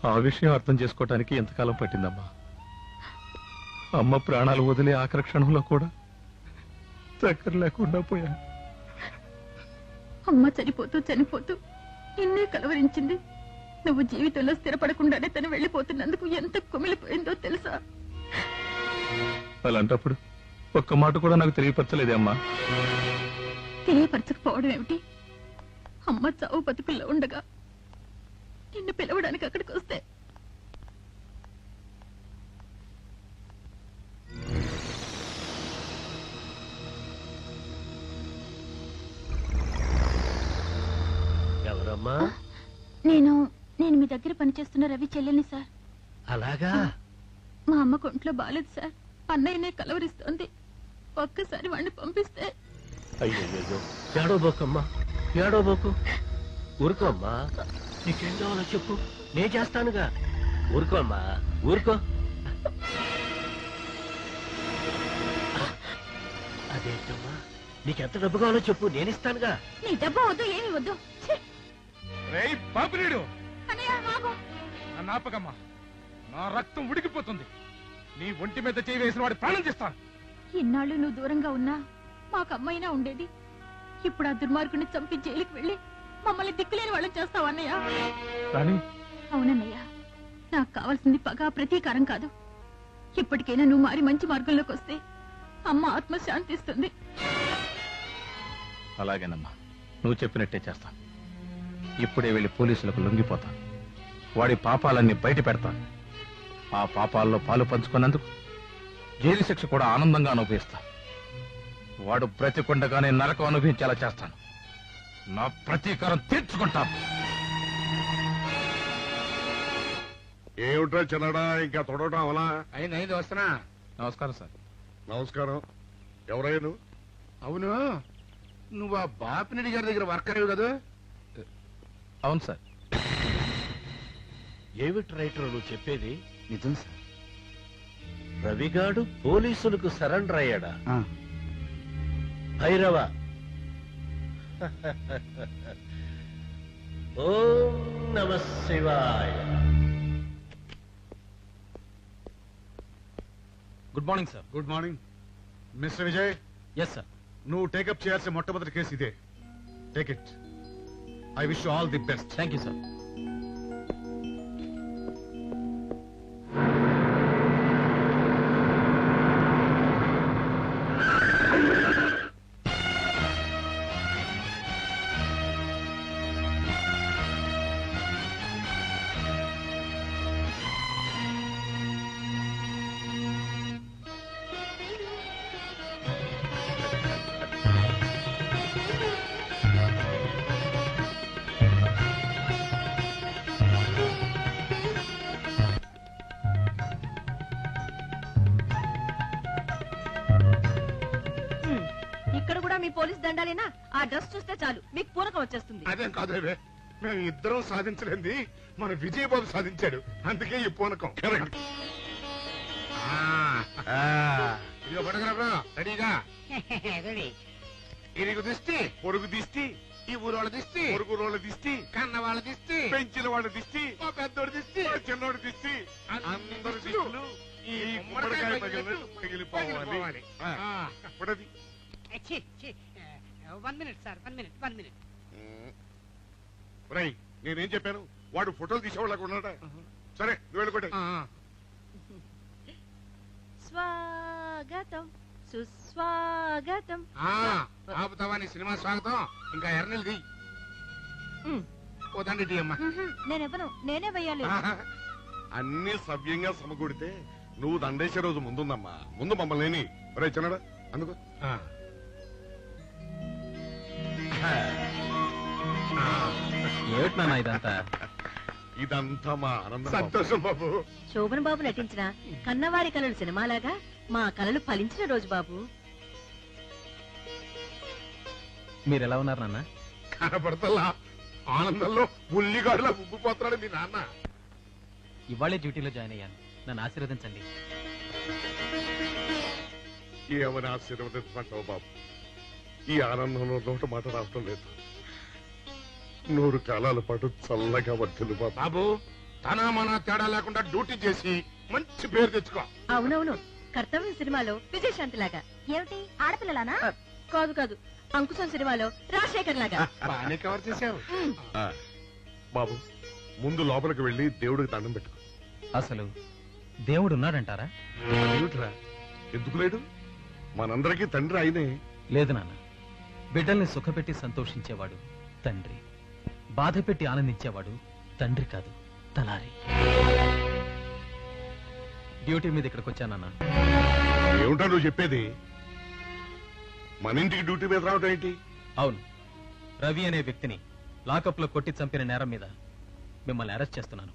ఆ విషయం అర్థం చేసుకోవటానికి ఎంతకాలం పట్టిందమ్మా. అమ్మ ప్రాణాలు వదిలే ఆఖరి క్షణంలో కూడా దగ్గర లేకుండా పోయాను. అమ్మ చనిపోతూ నిన్నే కలవరించింది. నువ్వు జీవితంలో స్థిరపడకుండానే తను వెళ్ళిపోతున్నందుకు ఎంత కుమిలిపోయిందో తెలుసా? అలాంటప్పుడు ఒక్క మాట కూడా నాకు తెలియపరచలేదే అమ్మా. తెలియపరచకపోవడం ఏమిటి? అమ్మ చావు బతుకుల్లో ఉండగా నిన్ను పిలవడానికి అక్కడికి వస్తే ఎవరమ్మా? నేను మీ దగ్గర పనిచేస్తున్న రవి చెల్లెల్ని సార్. అలాగా? మా అమ్మకు ఒంట్లో బాలేదు సార్. అన్నయ్యనే కలవరిస్తోంది. ఒక్కసారి వాడిని పంపిస్తే. అయ్యో, ఏడోబోకమ్మా, ఏడోబోకు. ఊరుకోమ్మా, నీకేం కావాలో చెప్పు, నేను చేస్తానుగా. ఊరుకోమ్మా, ఊరుకో. అదేంటమ్మా, నీకెంత డబ్బు కావాలో చెప్పు, నేను ఇస్తానుగా. నీ డబ్బు వద్దు, ఏమి వద్దు. నాపకమ్మా, నా రక్తం ఉడికిపోతుంది. నీ ఒంటి మీద చేయి వేసిన వాడి ప్రాణం చేస్తాను. ఇన్నాళ్ళు నువ్వు దూరంగా ఉన్నా మాకు అమ్మైనా ఉండేది. ఇప్పుడు ఆ దుర్మార్గుని చంపి జైలుకి వెళ్ళి మమ్మల్ని దిక్కులేని వాళ్ళని చేస్తావు అన్నయ్య. అవునన్నయ్య, నాకు కావాల్సింది పగ, ప్రతీకారం కాదు. ఇప్పటికైనా నువ్వు మారి మంచి మార్గంలోకి వస్తే అమ్మ ఆత్మ శాంతిస్తుంది. అలాగేనమ్మా, నువ్వు చెప్పినట్టే చేస్తాను. ఇప్పుడే వెళ్ళి పోలీసులకు లొంగిపోతాను. వాడి పాపాలన్నీ బయట పెడతాను. ఆ పాపాల్లో పాలు పంచుకున్నందుకు జైలు శిక్ష కూడా ఆనందంగా అనుభవిస్తాను. వాడు బ్రతికుండగానే నరకం అనుభవించేలా చేస్తాను. నా ప్రతీకారం తీర్చుకుంటాను. ఏమిట్రా చిన్నడా, ఇంకా తొడవటం అవలా? అయింది, వస్తున్నా. నమస్కారం సార్. నమస్కారం. ఎవరయ్యా నువ్వు? అవును, నువ్వు ఆ బాపిరెడ్డి గారి దగ్గర వర్కర్ కదా? అవును సార్. ఏమిటి రైటర్ నువ్వు చెప్పేది? నిజం సార్. రవిగాడు పోలీసులకు సరెండర్ అయ్యాడా? భైరవ, ఓం నమః శివాయ. Good morning sir. Good morning mister Vijay. Yes sir. నువ్వు టేకప్ చేయాల్సిన మొట్టమొదటి కేసు ఇదే. Take it. I wish you all the best. Thank you sir. మీ పోలీస్ దండాలేనా? ఆ డ్రెస్ చూస్తే చాలు మీకు పూనకం వచ్చేస్తుంది. అదేం కాదు, మేము ఇద్దరం సాధించలేంది మన విజయబాబు సాధించాడు, అందుకే ఈ పూనకం. రెడీగా? ఇరుగు దిష్టి, పొరుగు దిష్టి, ఈ ఊరు వాళ్ళ దిష్టి, పొరుగు వాళ్ళ దిష్టి, కన్న వాళ్ళ దిష్టి, పెంచిన వాళ్ళ దిష్టి, పెద్దోడి దిష్టి, చిన్నోడి దిష్టి, అందరి దిష్టిలు ఈ గుమ్మడికాయ పగిలిపోవాలి. నేనేం చెప్పాను? వాడు ఫోటోలు తీసేవాళ్ళకు ఉన్నాడా? సరే నువ్వు వెళ్ళిపోయి. స్వాగతం సుస్వాగతం. ఆపుతావా నీ సినిమా స్వాగతం? ఇంకా ఎర్రనెల్ది పోతండి అమ్మా. నేనెవను, నేనే వెయ్యాలి. అన్ని సవ్యంగా సమకూడితే నువ్వు దండేసే రోజు ముందుందమ్మా. ముందు మమ్మల్ని రే చిన్నడా అందుకు. ఏమిటి ఇదంతా? ఇదంతా మా ఆనందం. సంతోషం బాబు. శోభన్ బాబు నటించిన కన్నవారి కలలు సినిమాలాగా మా కలలు ఫలించిన రోజు బాబు. మీరెలా ఉన్నారు నాన్న? కనపడతలా ఆనందంలో ఉల్లిగాడులా ఉబ్బిపోతున్నాడు మీ నాన్న. ఇవాళే డ్యూటీలో జాయిన్ అయ్యాను, నన్ను ఆశీర్వదించండి. ఏమని ఆశీర్వదించమంటావు బాబు? ఈ ఆనందంలో నోట మాట రావటం లేదు. 100 కాలాల పాటు చల్లగా వర్తిల్లు బాబు. బాబు తన మన తేడా లేకుండా డ్యూటీ చేసి మంచి పేరు తెచ్చుకో. అవునవును, కర్తవ్యం సినిమాలో విజయశాంతి లాగా. ఏమిటి ఆడపిల్లలానా? కాదు కాదు, అంకుశం సినిమాలో రాజశేఖర్ లాగా. బాగానే కవర్ చేసావు. బాబు, ముందు లోపలికి వెళ్ళి దేవుడికి దండం పెట్టుకో. అసలు దేవుడు ఉన్నాడంటారా? ఏమిట్రా, ఎందుకు లేడు? మనందరికీ తండ్రి అయినే. లేదు నాన్న, బిడ్డల్ని సుఖపెట్టి సంతోషించేవాడు తండ్రి, బాధ పెట్టి ఆనందించేవాడు తండ్రి కాదు, తలారి. డ్యూటీ మీద ఇక్కడికి వచ్చానన్నా. ఏమిటా నువ్వు చెప్పేది? మన ఇంటికి డ్యూటీ మీద రావటం ఏంటి? అవును, రవి అనే వ్యక్తిని లాకప్ లో కొట్టి చంపిన నేరం మీద మిమ్మల్ని అరెస్ట్ చేస్తున్నాను.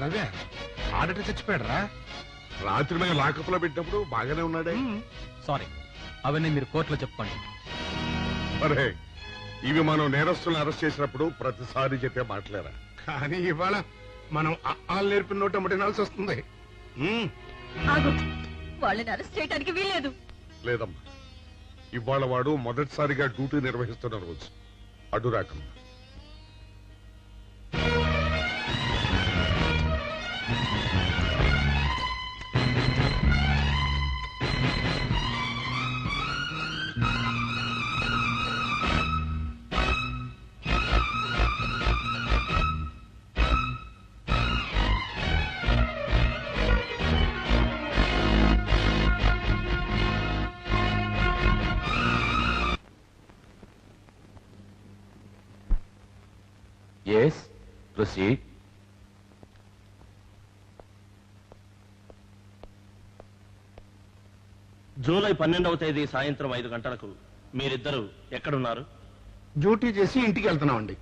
రవి ఆడట చచ్చిపోయాడరా? రాత్రి మేము లాకప్ లో పెట్టినప్పుడు బాగానే ఉన్నాడే. సారీ, అవన్నీ మీరు కోర్టులో చెప్పుకోండి. అరే, ఇవి మనం నేరస్తులను అరెస్ట్ చేసినప్పుడు ప్రతిసారి చెప్పే మాటలేరా? కానీ ఇవాళ మనం ఆళ్ళు నేర్పిన నోట మటినాల్సి వస్తుంది. ఆగు, వాళ్ళని అరెస్ట్ చేయడానికి వీల్లేదు. లేదమ్మా, ఇవాళ వాడు మొదటిసారిగా డ్యూటీ నిర్వహిస్తున్న రోజు. అడ్డు రాకమ్మా. Yes, proceed. జూలై 12వ తేదీ సాయంత్రం 5 గంటలకు మీరిద్దరు ఎక్కడున్నారు? డ్యూటీ చేసి ఇంటికి వెళ్తున్నామండి.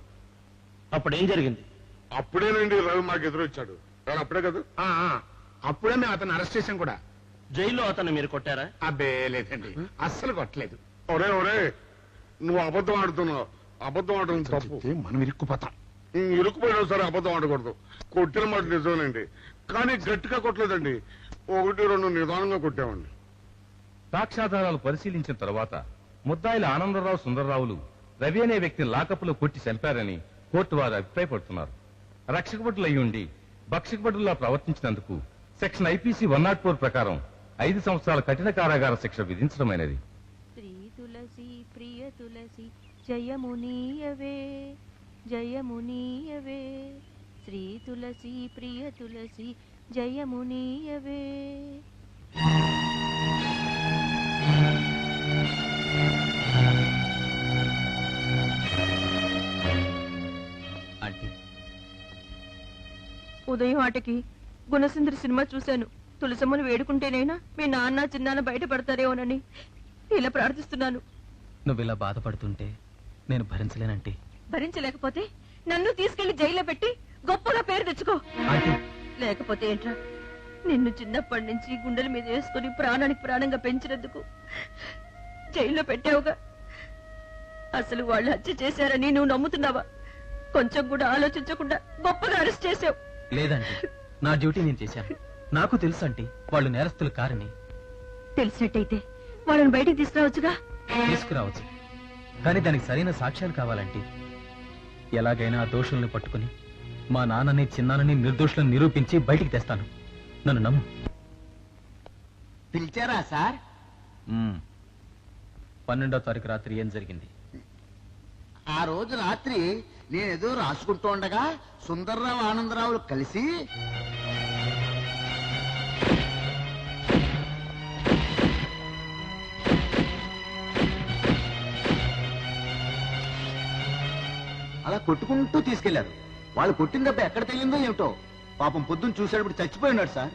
అప్పుడేం జరిగింది? అప్పుడేనండి రవి మాకు ఎదురొచ్చాడు. అప్పుడే కదా? అప్పుడే మేము అతను అరెస్ట్ చేసాం కూడా. జైల్లో అతన్ని మీరు కొట్టారా? అబ్బే లేదండి, అస్సలు కొట్టలేదు. ఒరే ఒరే, నువ్వు అబద్ధం ఆడుతున్నావు. అబద్ధం ఆడడం తప్పు. చెప్తే మనం ఇరుక్కుపోతాం. ఇరుక్కుపోయినా సరే అబద్ధం ఆడకూడదు. కొట్టిన మాట నిజమేనండి, కానీ గట్టిగా కొట్టలేదండి. 1-2 నిదానంగా కొట్టామండి. సాక్ష్యాధారాలు పరిశీలించిన తర్వాత ముద్దాయిల ఆనందరావు, సుందరరావులు రవి అనే వ్యక్తిని లాకప్లో కొట్టి చంపారని కోర్టు వారు అభిప్రాయపడుతున్నారు. రక్షకభటులు అయి ఉండి భక్షకభటుల్లా ప్రవర్తించినందుకు సెక్షన్ ఐపీసీ 104 ప్రకారం 5 సంవత్సరాల కఠిన కారాగార శిక్ష విధించడమైనది. శ్రీ తులసి ప్రియ తులసి జయమునీయవే జయమునీయవే, శ్రీ తులసి ప్రియ తులసి జయమునీయవే. ఉదయం ఆటకి గుణసుందరి సినిమా చూశాను. తులసమ్మను వేడుకుంటేనైనా మీ నాన్న చిన్నాన్న బయటపడతారేమోనని ఇలా ప్రార్థిస్తున్నాను. నువ్వు ఇలా బాధపడుతుంటే నేను భరించలేనంటే. భరించలేకపోతే నన్ను తీసుకెళ్లి జైల్లో పెట్టి గొప్పగా పేరు తెచ్చుకో. ఆంటీ, లేకపోతే ఏంట్రా, నిన్ను చిన్నప్పటి నుంచి గుండెల మీద వేసుకుని ప్రాణానికి ప్రాణంగా పెంచినందుకు జైల్లో పెట్టావుగా. అసలు వాళ్ళు హత్య చేశారని నువ్వు నమ్ముతున్నావా? కొంచెం కూడా ఆలోచించకుండా గొప్పగా అరెస్ట్ చేసావు. లేదండి, నా డ్యూటీ నేను చేశాను. నాకు తెలుసు అంటే వాళ్ళు నేరస్తులు కారని. తెలిసినట్టయితే వాళ్ళని బయటికి తీసుకురావచ్చుగా. తీసుకురావచ్చు, కానీ దానికి సరైన సాక్ష్యాలు కావాలంటే ఎలాగైనా ఆ దోషుల్ని పట్టుకుని మా నాన్నని చిన్నాన్నని నిర్దోషులను నిరూపించి బయటికి తెస్తాను. నన్ను నమ్ము. పిలిచారా సార్? 12వ తారీఖు రాత్రి ఏం జరిగింది? ఆ రోజు రాత్రి నేనేదో రాసుకుంటూ ఉండగా సుందర్రావు ఆనందరావులు కలిసి అలా కొట్టుకుంటూ తీసుకెళ్లారు. వాళ్ళు కొట్టిన దెబ్బ ఎక్కడ తగిలిందో ఏమిటో. పాపం పొద్దున్న చూసేటప్పుడు చచ్చిపోయి ఉన్నాడు సార్.